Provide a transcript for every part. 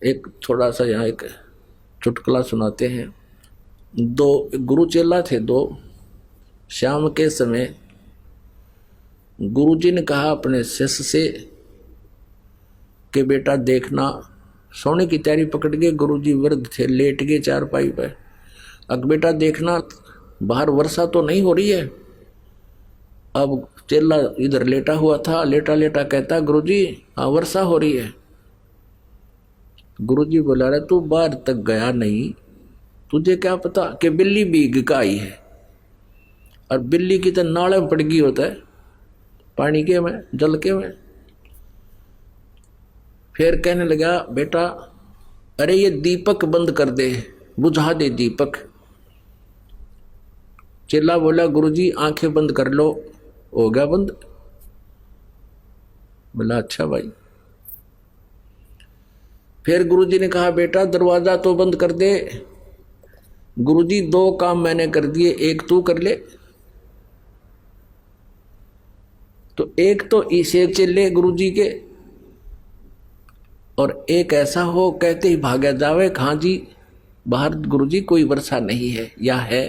एक थोड़ा सा यहाँ एक चुटकुला सुनाते हैं। दो गुरु चेला थे दो। शाम के समय गुरुजी ने कहा अपने शिष्य से कि बेटा देखना, सोने की तैयारी पकड़ के गुरुजी वृद्ध थे, लेट गए चारपाई पे। अब बेटा देखना, बाहर वर्षा तो नहीं हो रही है। अब चेला इधर लेटा हुआ था, लेटा लेटा कहता गुरुजी हाँ वर्षा हो रही है। गुरुजी बोला रहा तू बाहर तक गया नहीं, तुझे क्या पता कि बिल्ली भीग का आई है। और बिल्ली की तो नाले में पड़ गई होता है, पानी के में, जल के में। फिर कहने लगा बेटा अरे ये दीपक बंद कर दे, बुझा दे दीपक। चेला बोला गुरुजी आंखें बंद कर लो, हो गया बंद। बोला अच्छा भाई। फिर गुरुजी ने कहा बेटा दरवाजा तो बंद कर दे। गुरुजी दो काम मैंने कर दिए, एक तू कर ले। तो एक तो इसे चले गुरुजी के, और एक ऐसा हो कहते ही भागा जावे कहा जी बाहर गुरुजी कोई वर्षा नहीं है या है।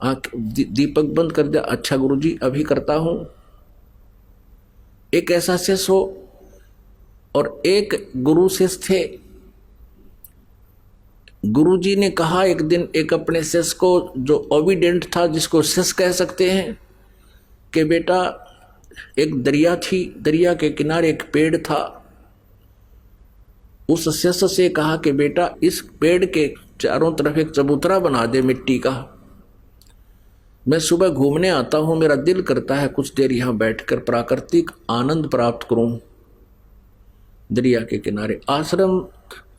आंख दीपक बंद कर दिया, अच्छा गुरुजी अभी करता हूं। एक ऐसा शिष्य हो और एक गुरु शिष्य थे। गुरुजी ने कहा एक दिन एक अपने शिष्य को जो ओबीडेंट था, जिसको शिष्य कह सकते हैं, कि बेटा एक दरिया थी, दरिया के किनारे एक पेड़ था। उस शिष्य से कहा कि बेटा इस पेड़ के चारों तरफ एक चबूतरा बना दे मिट्टी का। मैं सुबह घूमने आता हूं, मेरा दिल करता है कुछ देर यहां बैठकर प्राकृतिक आनंद प्राप्त करूं। दरिया के किनारे आश्रम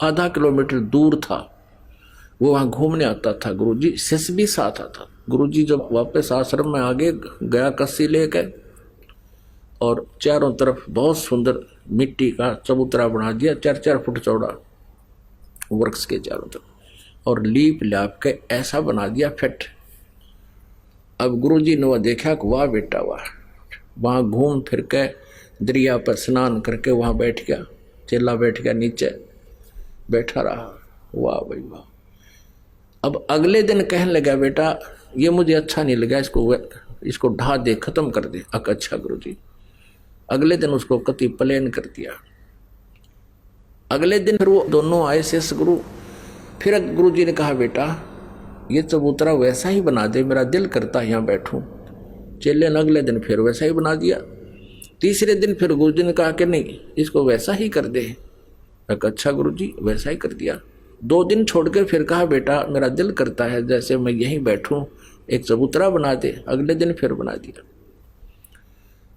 आधा किलोमीटर दूर था, वो वहां घूमने आता था। गुरुजी शिष्य भी साथ आता। गुरुजी जब वापस आश्रम में आगे गया कस्सी लेकर, और चारों तरफ बहुत सुंदर मिट्टी का चबूतरा बना दिया, 4-4 फुट चौड़ा वृक्ष के चारों तरफ, और लीप लाप के ऐसा बना दिया फिट। अब गुरुजी ने वह देखा कि वाह बेटा वाह। वहां घूम फिर के दरिया पर स्नान करके वहां बैठ गया। चेला बैठ गया नीचे, बैठा रहा। वाह भाई वाह। अब अगले दिन कहने लगा बेटा ये मुझे अच्छा नहीं लगा, इसको ढा दे, खत्म कर दे। अच्छा गुरुजी। अगले दिन उसको कति प्लेन कर दिया। अगले दिन फिर वो दोनों आए शेष गुरु। फिर गुरुजी ने कहा बेटा ये चबूतरा वैसा ही बना दे, मेरा दिल करता है यहाँ बैठूं। चेले ने अगले दिन फिर वैसा ही बना दिया। तीसरे दिन फिर गुरुजी ने कहा कि नहीं इसको वैसा ही कर दे। अच्छा गुरुजी, वैसा ही कर दिया। 2 दिन छोड़ के फिर कहा बेटा मेरा दिल करता है जैसे मैं यहीं बैठूं, एक चबूतरा बना दे। अगले दिन फिर बना दिया।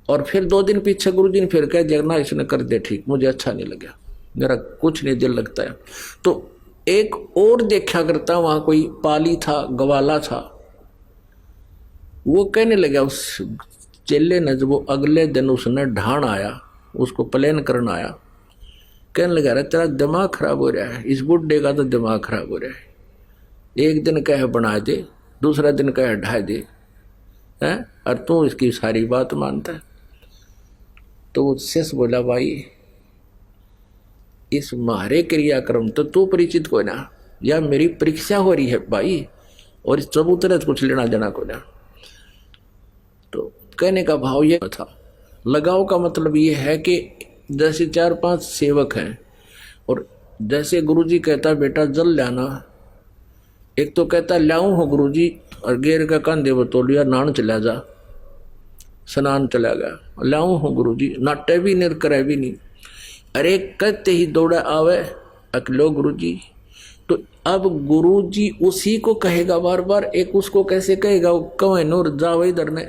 और फिर 2 दिन पीछे गुरुजी ने फिर कह दिया ना इसने कर दे ठीक, मुझे अच्छा नहीं लगा, मेरा कुछ नहीं दिल लगता है। तो एक और देखा करता, वहां कोई पाली था, गवाला था। वो कहने लगा उस चेले ने, जब वो अगले दिन उसने ढाण आया, उसको प्लेन करना आया, कहने लगा अरे तेरा दिमाग खराब हो रहा है, इस बुढ़े का तो दिमाग खराब हो रहा है। एक दिन कहे बना दे, दूसरा दिन कहे ढा दे, हैं, और तू इसकी सारी बात मानता है। तो वो शिष्य बोला भाई इस मारे क्रियाक्रम तो तू परिचित को ना, या मेरी परीक्षा हो रही है भाई, और इस चबूतरे से कुछ लेना देना को ना। तो कहने का भाव ये था, लगाव का मतलब ये है कि जैसे 4-5 सेवक हैं, और जैसे गुरुजी कहता बेटा जल लाना, एक तो कहता लाऊं हो गुरुजी, और गेर का कंधे वो तो लिया, नान चला जा, स्नान चला गया। लाऊं हो गुरुजी, नाटे भी नहीं करे भी नहीं। अरे कहते ही दौड़ा आवे अकलो गुरुजी। तो अब गुरुजी उसी को कहेगा बार बार, एक उसको कैसे कहेगा, वो कवे नूर जाओ इधर ने।